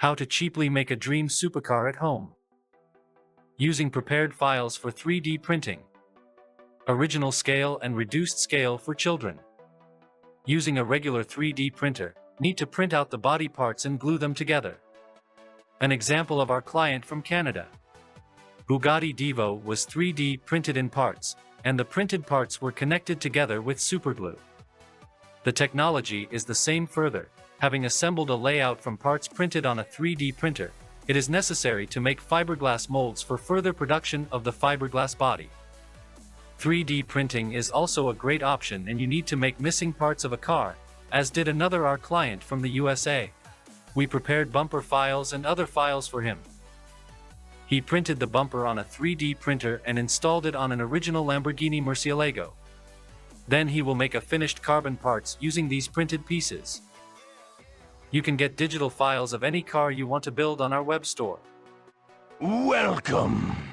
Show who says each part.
Speaker 1: How to cheaply make a dream supercar at home. Using prepared files for 3D printing. Original scale and reduced scale for children. Using a regular 3D printer, need to print out the body parts and glue them together. An example of our client from Canada. Bugatti Divo was 3D printed in parts, and the printed parts were connected together with superglue. The technology is the same further. Having assembled a layout from parts printed on a 3D printer, it is necessary to make fiberglass molds for further production of the fiberglass body. 3D printing is also a great option, and you need to make missing parts of a car, as did another our client from the USA. We prepared bumper files and other files for him. He printed the bumper on a 3D printer and installed it on an original Lamborghini Murcielago. Then he will make a finished carbon parts using these printed pieces. You can get digital files of any car you want to build on our web store.
Speaker 2: Welcome!